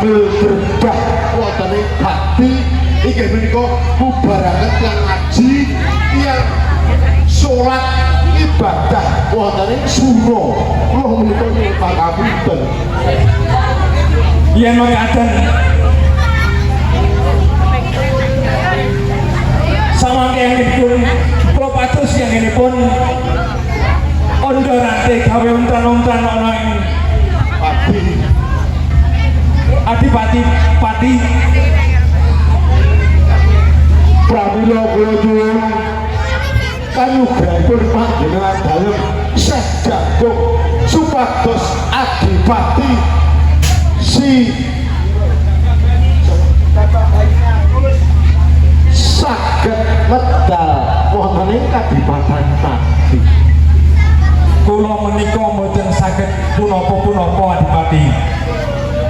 damel berdah wonten ing bakti inggih menika mubaraken yang ngaji yang salat ibadah wonten ing sura kula menika nyuwun pangapunten yen mekaten sama yang dipun propatus yang ini pun ondo rante gawe untran-untran ana ing Adipati pramila kula nyuwun kanugrahipun panjenengan dalem Syekh Jagung supados Adipati si saged medal wonten ing Kadipaten Pati. kula menika mboten saged punapa-punapa Adipati.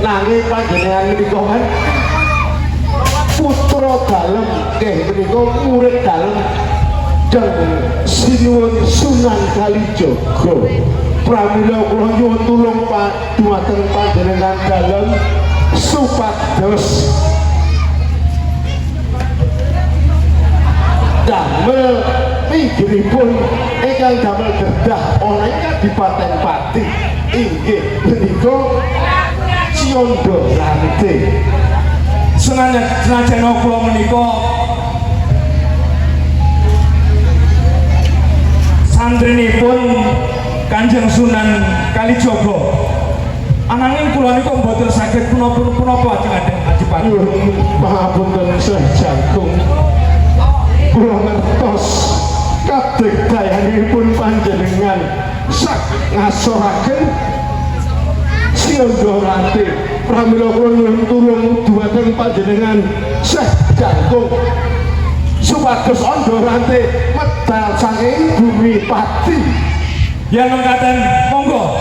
Nanging panjenengan menika kan putra dalem nggih menika murid dalem Deng Sinuwun Sunan Kalijaga. Pramila kula nyuwun tulung dumateng panjenengan dalem supados damel pinggiripun ingkang damel gerdah ana ing Kadipaten Pati inggih menika Ciondo Rante. Senajan kula menika santrinipun Kanjeng Sunan Kalijaga. Ananging kula niku mboten saged punapa ajeng Adipati. Pangapunten Syekh Jagung. Kula ngertos kadegdayanipun panjenengan sak ngasoraken Ciondo Rante. Pramila kula nyuwun tulung dumateng panjenengan Syekh Jagung supados Ondo Rante medal saking bumi Pati. Ya mengkaten monggo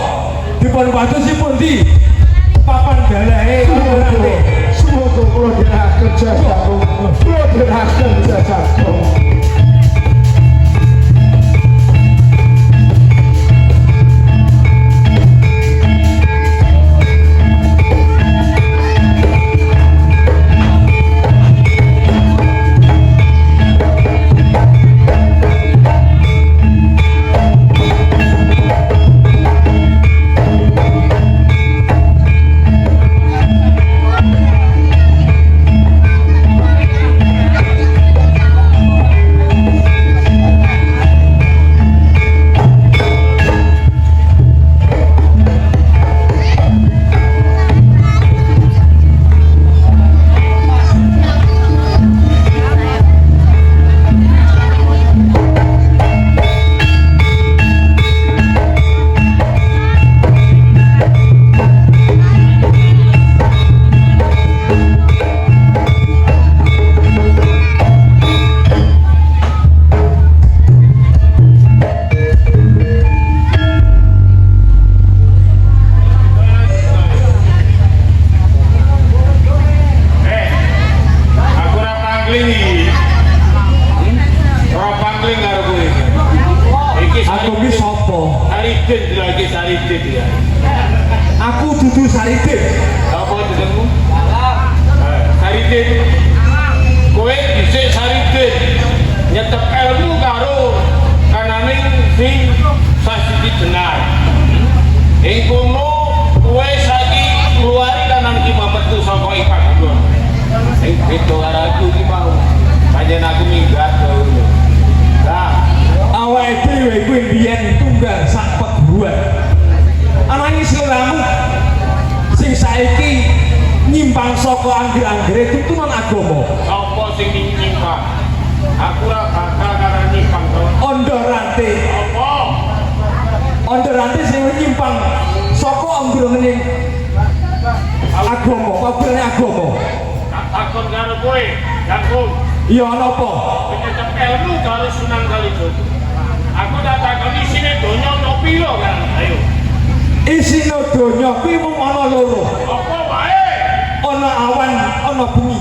dipun patusipun di papan dalahe Rante. Semoga kula dirahaken Syekh Jagung. Kula dirahaken Syekh Jagung. Aku dudu Saridin. Apa jenengmu? Saridin. Kowe dhisik Saridin. Nyetep ilmu karo kananing sing Sasidi Jenar. Ing kono kowe saiki keluari kanan ki metu saka ikat kula. Sing beda karo aku ki mau. Panjen aku minggat dulu. Lah, awake dhewe kuwi biyen tunggal sak perguruan. Ananging sliramu sing saiki nyimpang saka anggere-anggere tuntunan agama. apa sing nyimpang? Aku ora bakal karo nyimpang to. Ondo Rante. Apa? Ondo Rante sing nyimpang saka anggere agama, pabene agama. Tak takon karo kowe, Jagung. Iya ana apa? Penyetep ilmu karo Sunan Kalijaga. Aku tak takon isine donya ono piro kan? Ayo. Isine donya kuwi mung ana loro. Apa wae? Ana awan, ana bumi.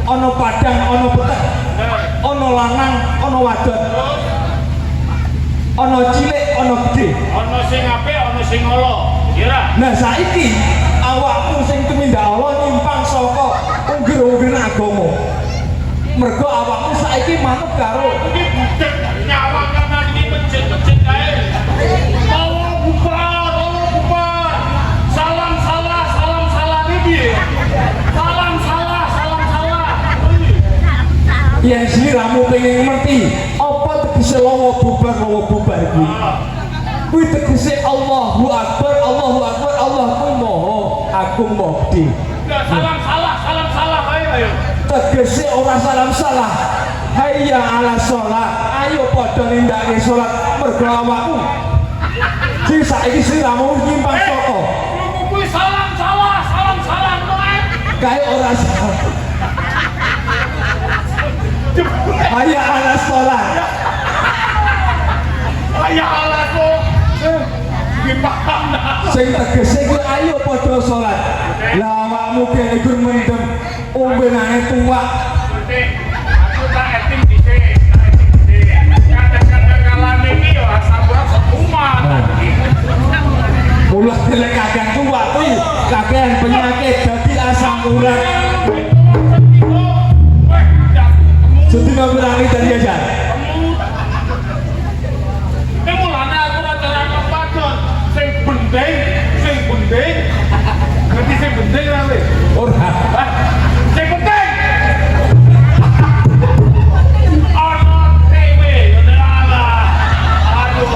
Ana padang, ana peteng. Ana lanang, ana wadon. Ana cilik, ana gedhe. Ana sing apik, ana sing ala. Kira. Nah saiki awakmu sing tumindak Allah mergo awakmu saiki manut karo Ini budak nyawa karena ini masjid-masjid kae. Allah Akbar. Salam salah ini piye? Salam salah. yang sliramu pengen ngerti apa tegese lawa bubar kuwi. Kuwi tegese Allahu Akbar, Allah kuwi maha agung maha gede. Salam salah ayo. Tegese ora salam salah. Hayya ala sholat, ayo padha nindakake sholat mergo awakmu sing saiki sliramu nyimpang saka Kuwi salam salah noe. kae ora salah. Hayya ala sholat. Aya alaku. Dipaham dah. Sing tegese kuwi ayo padha salat. Lah awakmu kene gur mendem ombenane tuwak. Aku tak eting dhisik. Kadang-kadang kalane iki yo asam urat sekumat. Mulai lek kakek tuwak kuwi kakehan penyakit dadi asam urat. Sedina berani tadi aja. Mulane aku ora cara kepadon. Sing bendeng. Ngerti sing bendeng ra kowe? Ora. Sing penting. Ono TV, ngono aduh.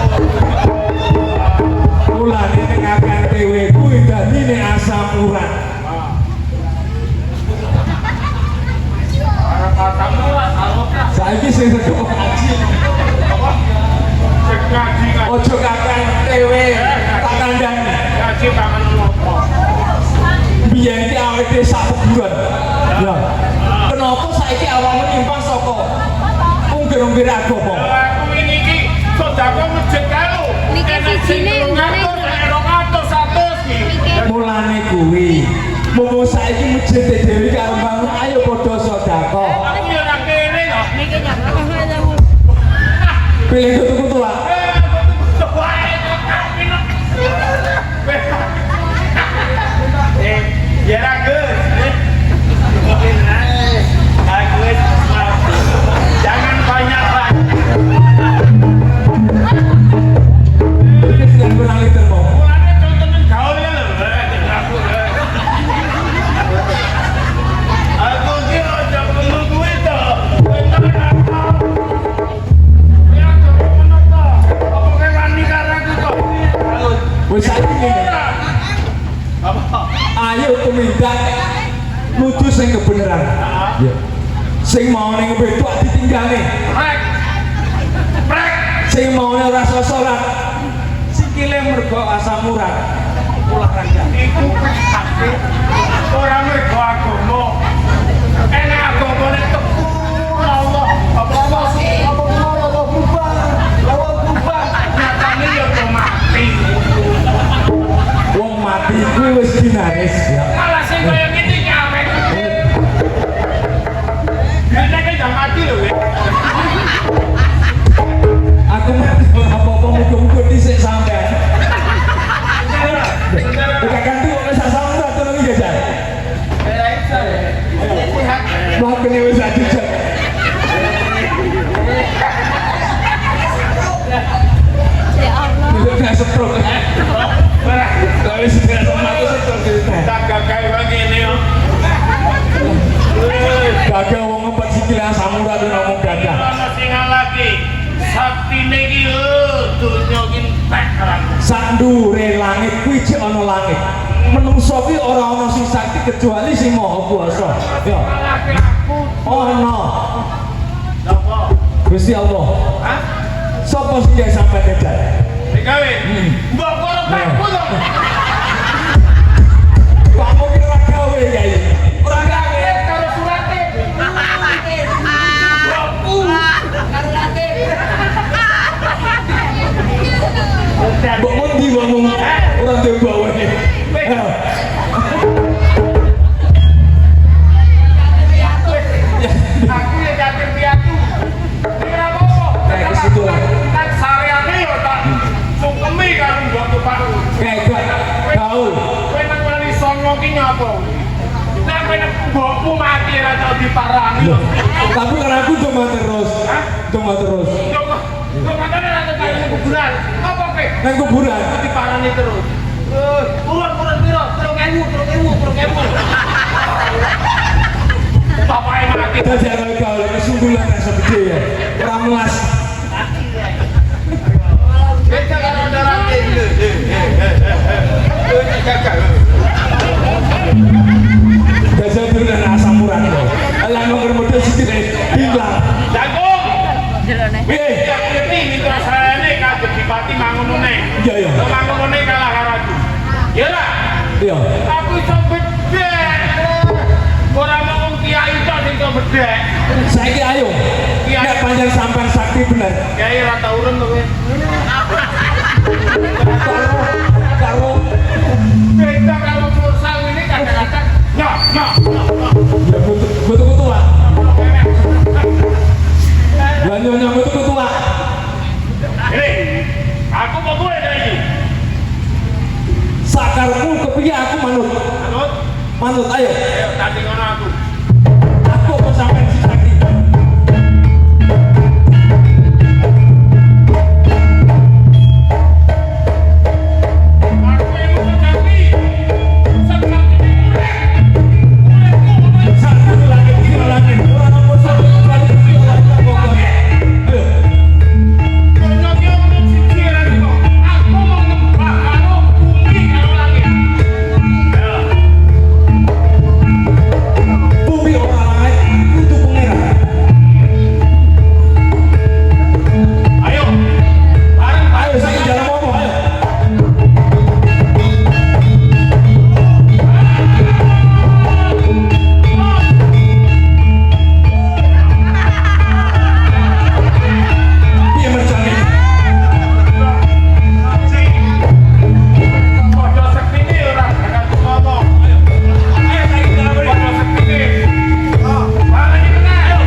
Mulane nek kakek dhewe kuwi dadine asam urat. Kamu lah salokah. Saiki sing sedekah ngaji. Apa? Sing ngaji. Ojo kakek dhewe tak kandhani. Ngaji tangan lopo. Biyen iki awake sak kuburan. Ya. Kenapa saiki awakmu nyimpang saka ungger-ungger agama? Aku ini iki sedekah masjid kae lho. Niki sijine ngene. 200 iki. Mulane kuwi mumpung saiki masjid dhewe karo bangun ayo padha sedekah. Aku yo nang kene lho. Niki nyapa sewu. Pilih kutu-kutu lah. Ya ragus. Jangan banyak banyak. Ini sedang kurang liter mau. Mulane contohnya gaul ya lho. Aku ki aja perlu duit to. Ya coba to. Apa kayak wani karo aku to. Wis saiki ngene. Apa? Ayo tumindak nuju sing kebenaran. Ya. Sing mau ning bedok ditinggalne. Prek. Sing mau ora salat. Sikile mergo asam urat. Olahraga. Iku pasti orang mergo agama. Enak agama nek teku Allah. Apa bubar. Nyatane yo kok mati. Wong mati kuwi wis dinaris ya. Malah sing kaya ngene iki awet. Nek kan mati lho. Aku mati ora apa-apa muga-muga dhisik sampe. Bukan ganti wis asam urat to iki jajan. Mau kene wis jajan. Ya Allah. Itu kena stroke. Kalau sudah sama aku stroke. Tak gagal begini yo. Gagal wong ngempet sikile asam urat ngomong gagal. Ono sing lagi. Saktine iki donya iki entek kan. Sandure langit kuwi jek ana langit. Menungso kuwi ora ana sing sakti kecuali sing Maha Kuwasa. Ya. Lagi aku. Ana Apa? Gusti Allah. Hah? Sapa sing gawe sampe jajan? Digawe. Mbok ora bakku lho. Kamu ki ora gawe ya iki. Ora gawe karo surate. Mbokku. Mbok mundi ngomong ora duwe bawane. Aku ya jatir piatu. Ora apa-apa. Kayak ke situ lah. Kan sareane yo tak sungkemi karo mbok Pak. Kayak gaul. Kowe nang wani songo ki nyapa? diparangi. Tapi kan aku cuma terus. Cuma terus. Kok katanya nanti kayak kuburan. Apa ke? Nang kuburan. Diparani terus. Turun piro? Turun ewu. Bapaknya mati. Dadi ana kau kesundulan rasa gede ya. Ora melas. Kita kan darah ini. Dadi dulu asam urat kok. Lah nomor model sithik hilang. Jagung. Jelone. Piye? Tidak ngerti mitra sarane kaget dipati mangunune. Iya iya. Mangunune kalah karo aku. Ya ora? Iya. Aku iso bedhek. Ora mau wong kiai tok sing iso bedhek. Saiki ayo. Nek panjang sampean sakti bener. Kiai ora tau urun to kowe. Karo Beda kalau futsal ini kadang-kadang nyok. ya betul tua. Lah nyonya betul tua. Ini aku mau gue dari Sakarmu kepiye aku manut. Manut ayo. ayo tadi ngono aku. Aku kok sampean si sakti. Aku yang mau jadi sebab ini Satu lagi, dua lagi. Ora nomor satu kali pokoknya. Ayo. konyolnya untuk pikiran itu. Aku mau ngembak karo bumi karo langit. Bumi orang lain untuk pengeran. Ayo, bareng Ayo saya jalan ngomong ayo. Piye mercane? Pojok sekini orang akan ngomong. Ayo saya jalan pojok sekini. Bareng ini ayo.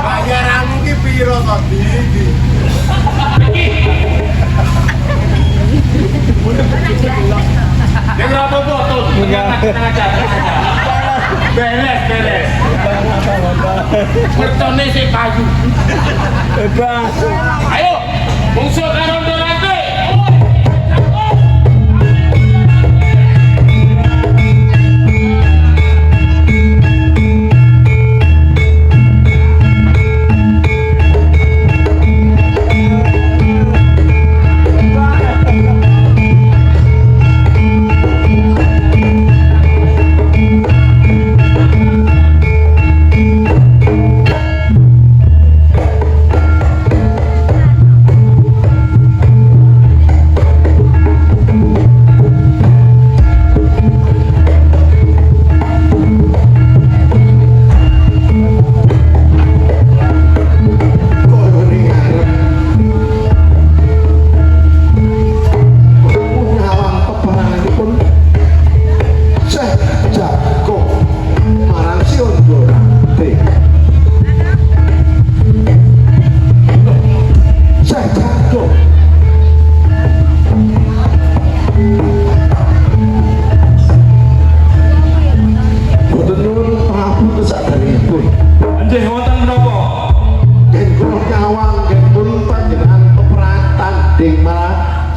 Bayaranmu ki piro to, Di? Dia berapa botol? Beres. Mertone si kayu. Ayo, bungsu karo Dorante.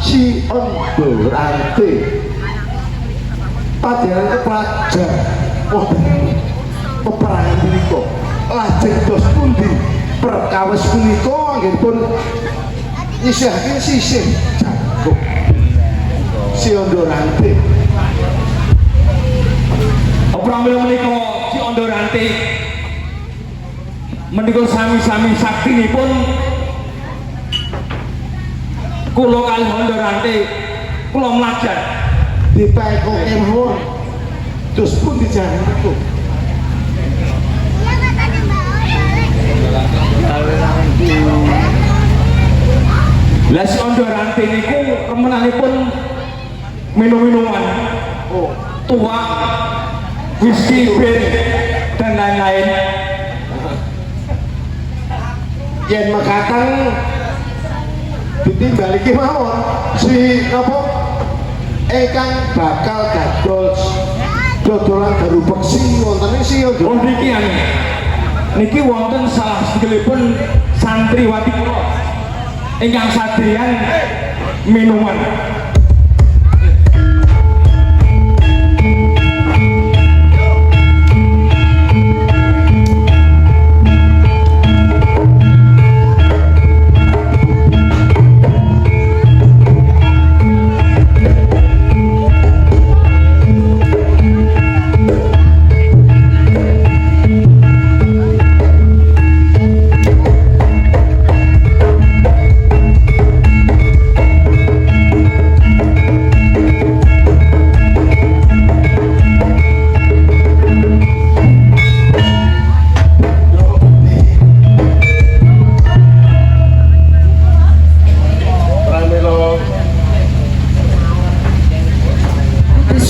si Ondo Ranti padanan kepelajar peperangan punika lajeng dos pundi perkawis punika anggenipun nyisihake sisih jago si Ondo Ranti pramila menika si Ondo Ranti menika sami-sami saktinipun kula kalih Ondo Ranti kula mlajar dipaekoke mawon dos pundi jalan niku lah si Ondo Ranti niku remenanipun minum-minuman tua whisky, bir dan lain-lain yen mekatan ditimbal iki mawon si napa ingkang bakal dados dodolan garu beksi wonten si Ondo oh niki wonten salah setunggalipun santriwati kula ingkang sadeyan minuman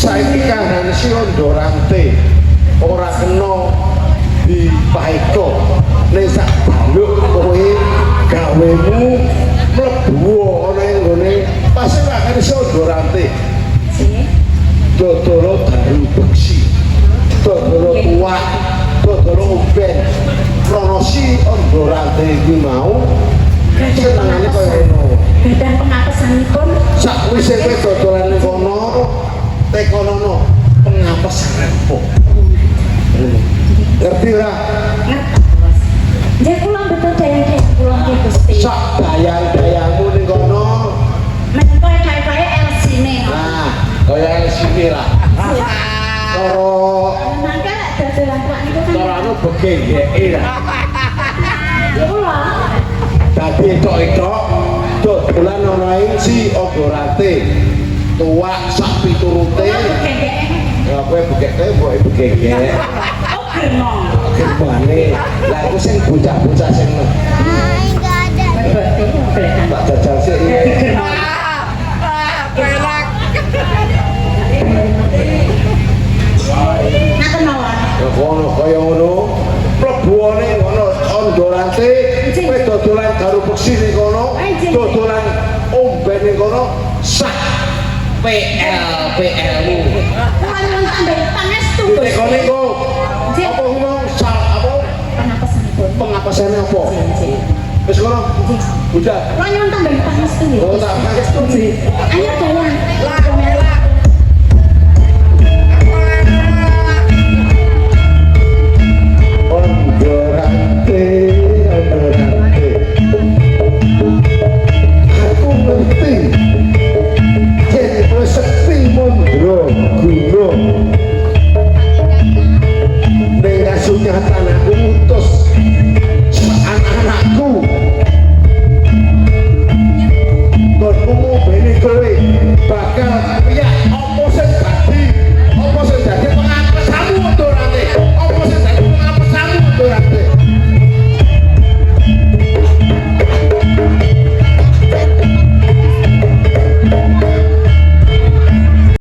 saiki kahanan si Ondo Ranti ora kena dipaeka ning sak baluk kowe gawemu mlebu ana ing gone pasti lakane si Ondo Ranti dodolo garu beksi dodolo tuwak dodolo umben krono si Ondo Ranti iki mau senengane kaya ngono badan pengapesanipun sakwise kowe dodolan ning kono tekonono pengapesan kok ngerti ora nggih kula betul daya kula nggih Gusti sak dayang-dayangmu ning kono menika kaya elsine nah kaya sini lah karo mangga dodolan kok niku kan carane begengeke lah kula dadi tok-tok dodolan ana ing si Ondo Ranti tuwak sak piturute ya kowe begeke mbok begeke oh germong gimane lah iku sing bocah-bocah sing tak jajal sik iki ngaten mawon ya kono kaya ngono mlebuane ngono Ondo Ranti kowe dodolan garu beksi ning kono dodolan omben ning kono sak PL-mu Kuwi tambah pangestu nek kene kok apa ngomong sak apa pengapesanipun pengapasane apa wis kono udah Kuwi tambah pangestu oh tak pangestu ayo dalan